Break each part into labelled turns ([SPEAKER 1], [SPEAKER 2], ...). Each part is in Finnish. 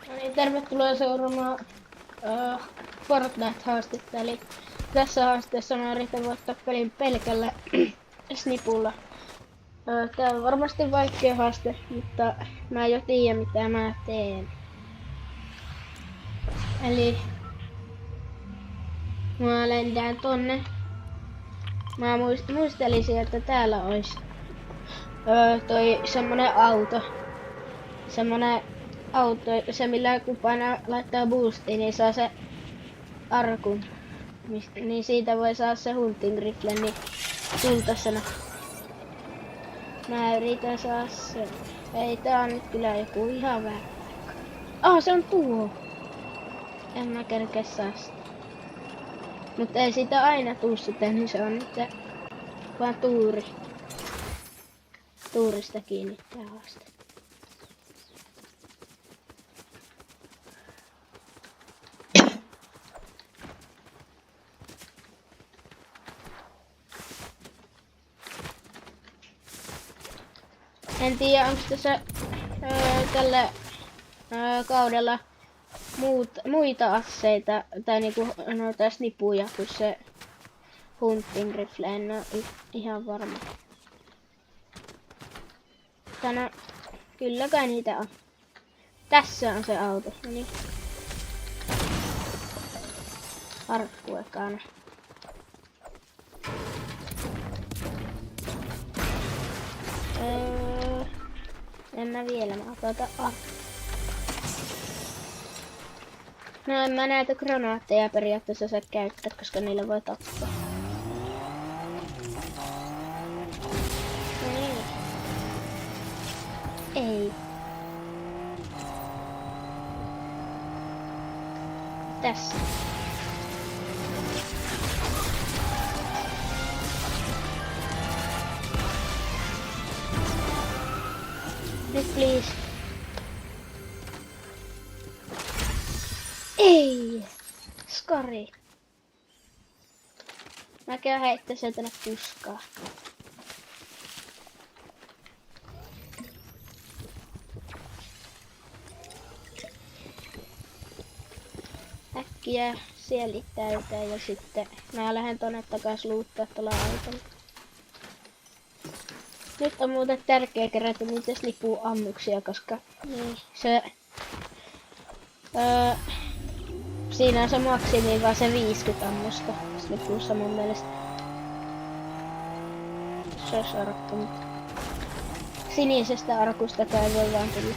[SPEAKER 1] No niin, tervetuloa seuraamaan Fortnite-haastetta. Eli tässä haasteessa mä yritän voittaa pelin pelkällä snipulla. Tää on varmasti vaikea haaste, mutta mä jo tiedän mitä mä teen. Eli mä lendään tonne. Mä muistelisin, että täällä olisi toi semmonen auto. Semmonen auto, se millä kun painaa laittaa boostiin, niin saa se arkun. Niin siitä voi saada se hunting rifle, niin kultaisena. Mä yritän saada sen. Ei, tää on nyt kyllä joku ihan väärä. Se on tuo. En mä kerkeä saa sitä. Mut ei siitä aina tuu sitä, niin se on nyt vaan tuuri. Tuurista kiinni tää haaste. En tiedä onko tässä tällä kaudella muita aseita tai niinku noita snipuja kuin se hunting rifle, en oo ihan varma. Tänä kyllä kai niitä on. Tässä on se auto, no niin. Arkku ekana. En mä vielä, mä otan No en mä näitä granaatteja periaatteessa saa käyttää, koska niillä voi tappaa. No niin. Ei. Tässä. Nyt please. Ei! Skari. Mä käyn heittää sen tänne puskaa. Äkkiä sielittäytään ja sitten mä lähden tonne takas luuttaa tuolla autolla. Nyt on muuten tärkeä kerätä niitä snipu-ammuksia, koska niin, se siinä on se maksimi vaan se 50 ammusta snipussa mun mielestä. Se olisi arkku, mutta sinisestä arkusta kai voi vaan tulla.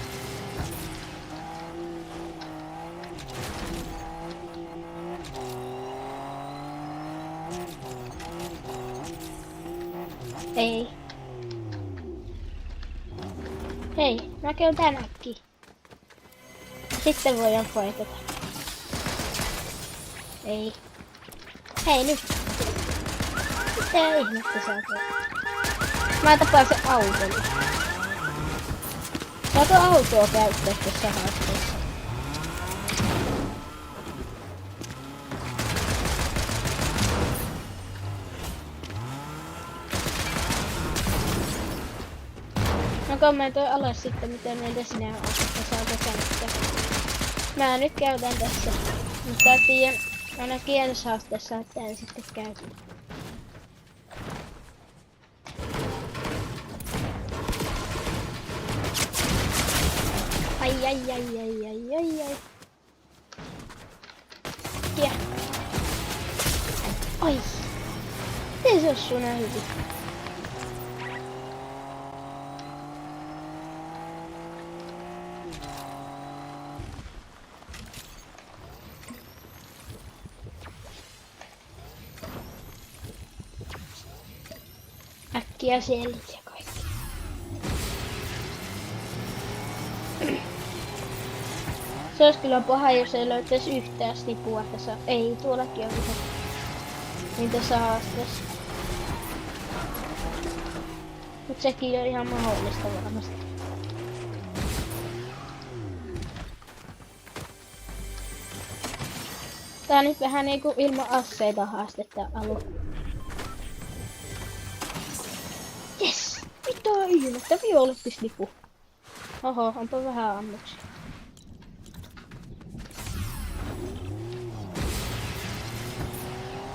[SPEAKER 1] Ei. Hei, mä käyn tänäkin. Sitten voidaan paikata. Ei. Hei nyt. Mitä ihmettä sä teet? Mä tapaan sen auton. Saako autoa käyttää tässä haasteessa? Mä kommentoin alas sitten miten meiltä sinä on, että saako käyttää. Mä nyt käytän tässä. Mutta tiedän ainakin ensi haasteessa, että en sitten käytä. Ai. Ja. Ai. Miten se on sun hyvin? Äkkiä selviä kaikki. Se olisi kyllä paha, jos ei löytäisi yhtään snipua tässä. Ei, tuollakin on yhä. Niin tässä haasteessa. Mut sekin on ihan mahdollista varmasti. Tää on nyt vähän niinku ilman asseita haastetta alun. Yes! Mitä ihmettä, violettisnipu. Oho, onpa vähän ammuksia.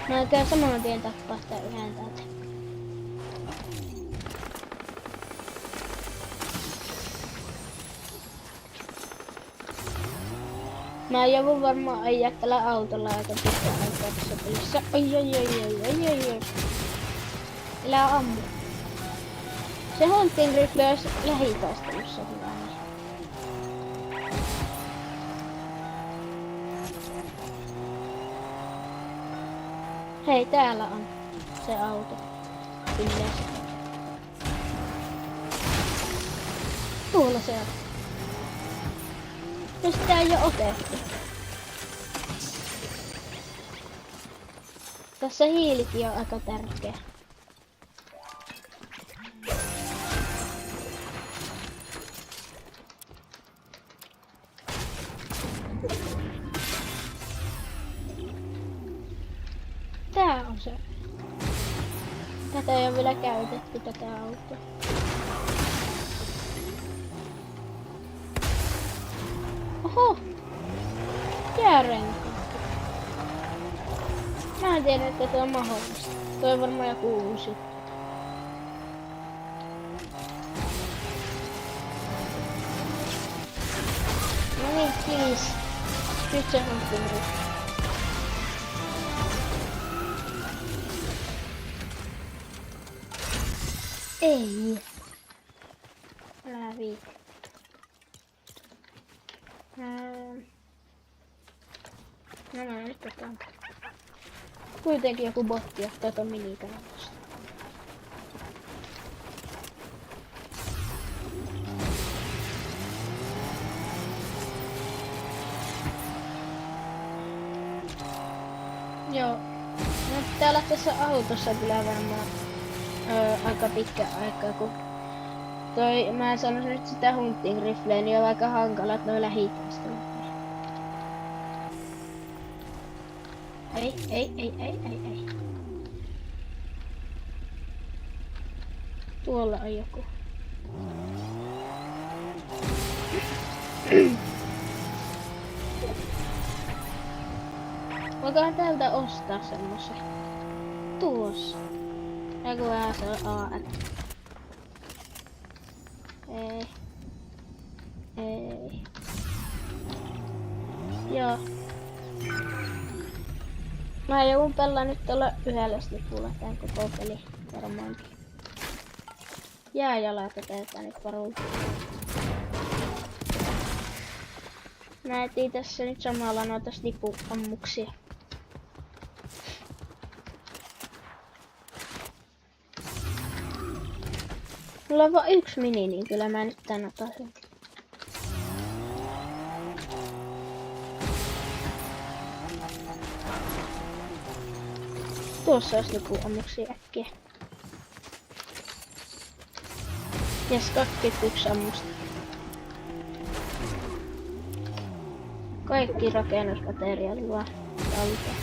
[SPEAKER 1] Mä käyn saman tien tappaa tää yhden täältä. Mä joudun varmaan ajaa tällä autolla aika pitkään aikaa tässä pelissä. Ai. Elää ammu. Se Hunting Rifle olisi lähitaistelussa hyvä. Hei, täällä on se auto. Yleensä. Tuolla se on. Ja sitä ei oo otettu. Tässä hiilikin on aika tärkeä. Tää on se. Tätä ei ole vielä käytetty tätä autoa. Oho! Jäärenkaat. Mä en tiedä, että tuo on mahdollista. Tuo on varmaan joku uusi. No niin, please. Nyt se on tullut. Ei. Älä viitti. No nyt otan. Kuitenkin joku botti ottaa ton minikanavasta. Joo. No täällä tässä autossa kyllä varmaan aika pitkä aikaa, kun mä en sano nyt sitä Hunting Rifleä, niin on aika hankalat noi lähitaistelut. Ei. Tuolla on joku. Voikohan täältä ostaa semmosen? Tuossa. Eiku vähän se on AR. Ei. Joo. Mä joudun pelaamaan nyt tuolla yhdellä stipulla tän koko peli varmaankin. Jääjalat otetaan nyt varulta. Mä etin tässä nyt samalla noita stipuammuksia. Mulla on vaan yksi mini, niin kyllä mä nyt tän otan sen. Tuossa olisi stipuammuksia äkkiä. Jes, 21 ammusta. Kaikki rakennusmateriaali vaan talteen.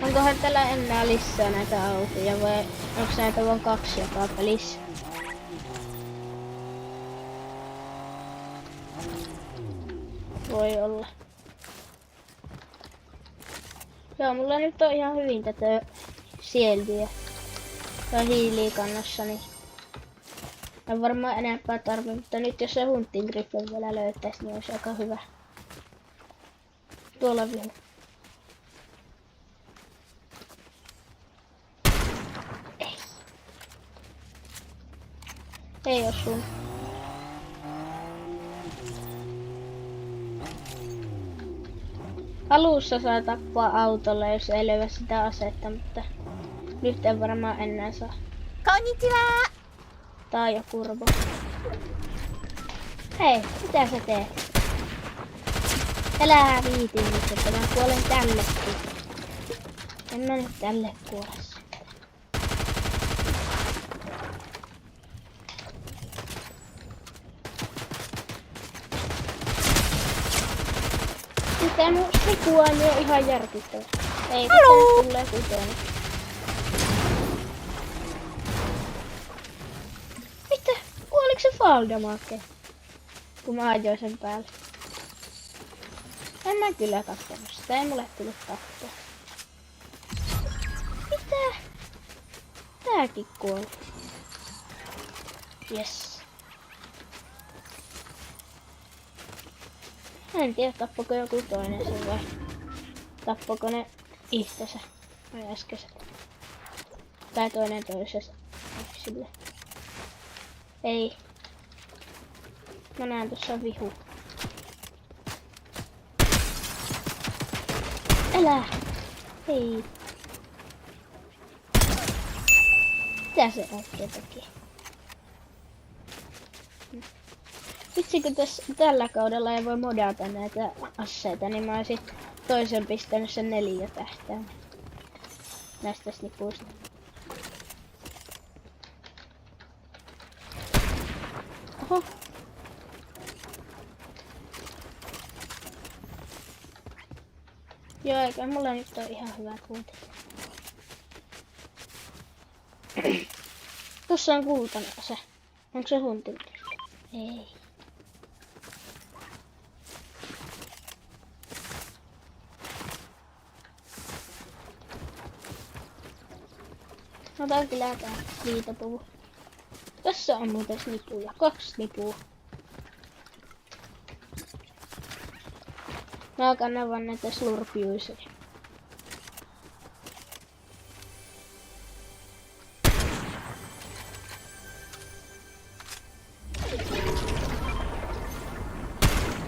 [SPEAKER 1] Onkohan tällä enää lisää näitä autoja vai onko näitä vain 2 joka pelissä? Voi olla. Joo, mulla nyt on ihan hyvin tätä sieltiä tai hiiliä kannassa, niin en varmaan enempää tarvi, mutta nyt jos se Hunting Rifle vielä löytäisi, niin olisi aika hyvä. Tuolla vihu. Ei osu. Alussa saa tappaa autolla, jos ei löyä sitä asetta, mutta nyt en varmaan enää saa.
[SPEAKER 2] Konnichiwa!
[SPEAKER 1] Tää on joku robo. Hei, mitä sä teet? Älä viitin nyt, että mä kuolen tällekin. En mä nyt tälle kuole sitten. Tää mun sikuaani on ihan järkyttävä. Ei, tässä nyt tulee kutonen. Mitä? Kuoliko se fall damage? Kun mä ajoin sen päälle. En mä kyllä kattonut sitä, ei mulle tullut kattoa. Mitä? Tääkin kuoli. Yes. En tiedä tappako joku toinen sen vai tappako ne itsensä vai äskeiset. Tai toinen toisessa. Sille. Ei. Mä näen tuossa vihu. Älä! Hei! Mitä se oikein teki? Vitsi kun tällä kaudella ei voi modata näitä asseita, niin mä olisin toisen pistänyt sen 4 tähtää. Näistä snipuista. Oho! Joo, eikä mulla nyt ole ihan hyvät huntit. Tossa on kultainen ase. Onko se hunti? Ei. Otan kyllä tää viitapuu. Tässä on muuten snipuja. 2 snipua. Mä kannan vaan näitä slurpjuisia.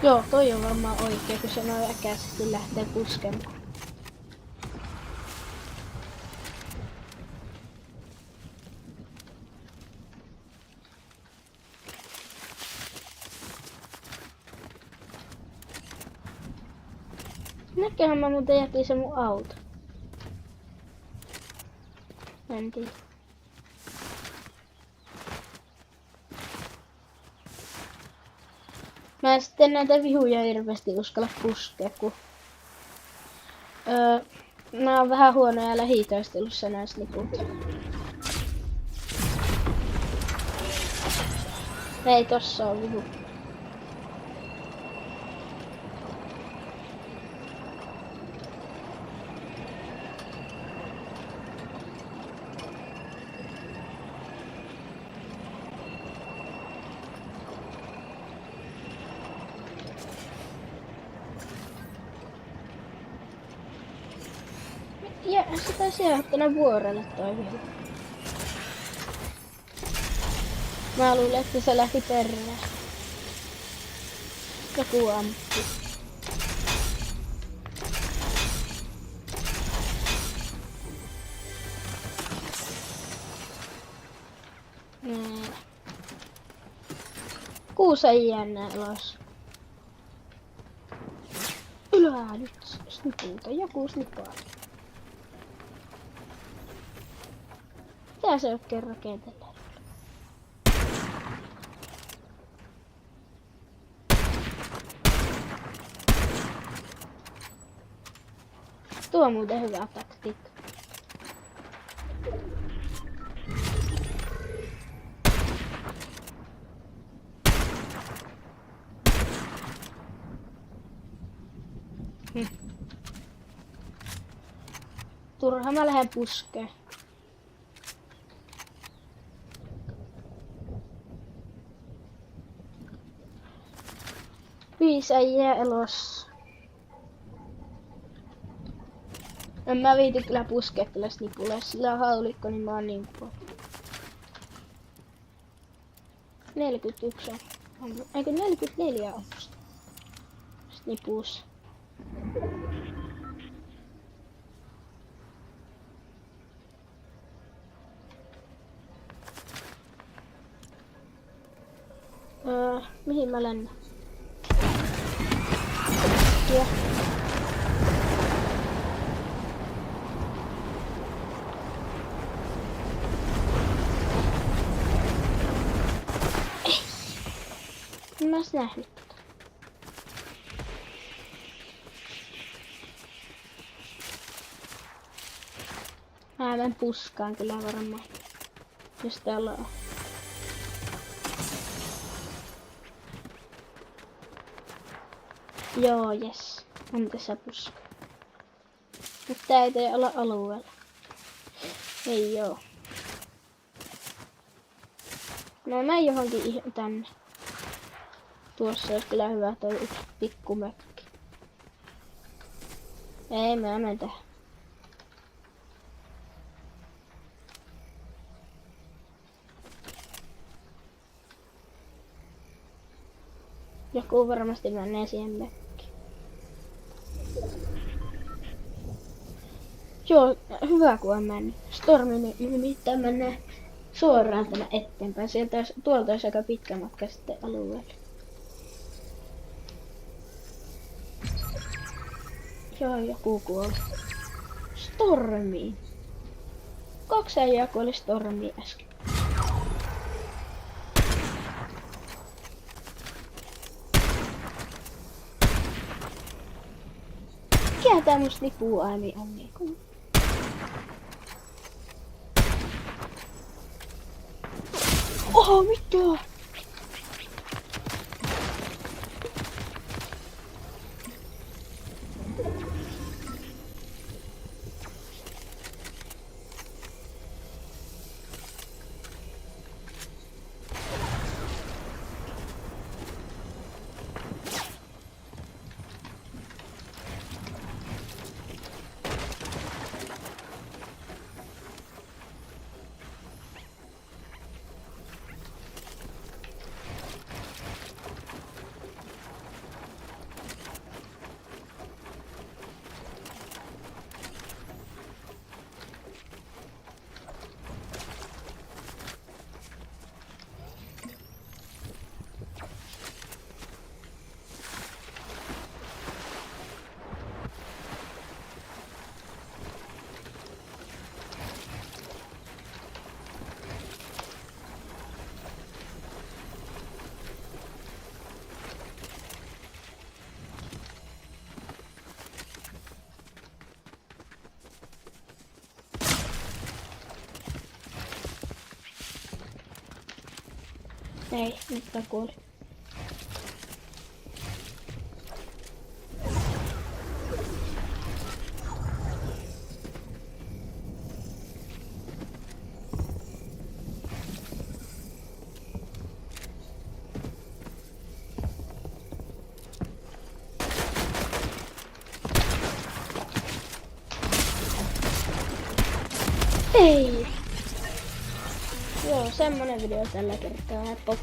[SPEAKER 1] Joo, toi on varmaan oikein, kun se noin äkäisesti lähtee puskemaan. Näköhän mä muuten jätin sen mun auto. En tiedä. Mä en sitten näitä vihuja hirveästi uskalla puskea, kun nää on vähän huonoja lähitaistelussa nää sniput. Ei tossa on vihu. Ja se taisi jäädä tänne vuorelle toi vihu. Mä luulen, että se lähti perään. Joku ampui. Kuusa jännää elossa. Ylää nyt snipuuta, joku snipaa. Mitä se oikein rakentelee? Tuo on muuten hyvä taktiikka. Turha mä lähden puskeen. Viisi äijää elossa. En mä viiti kyllä puskea tällä snipulla, jos sillä on haulikko, niin mä oon niin kuin 41 on. Eikö 44 on snipuus? Mihin mä lennän? Ja. En mä ois nähnyt tota. Mä menen puskaan kyllä varmaan. Jos täällä on. Joo, jes. On tässä puska. Mutta tää ei tee olla alueella. Ei oo. No mä johonkin tänne. Tuossa olisi kyllä hyvä toi yksi pikkumökki. Ei mä menen tähän. Joku varmasti menee siihen mökkiin. Joo, hyvä kun on mennyt. Stormi nimittäin menee suoraan tänne eteenpäin. Tuolta olisi aika pitkä matka sitten alueelle. Joo, joku kuoli. Stormiin. 2 äijää kuoli stormiin äsken. Mikä tää musta lipuääni on niinku? Oho, mitä? Ei, nyt mä kuulin. Ei! Joo, semmonen video tällä kertaa. Pop.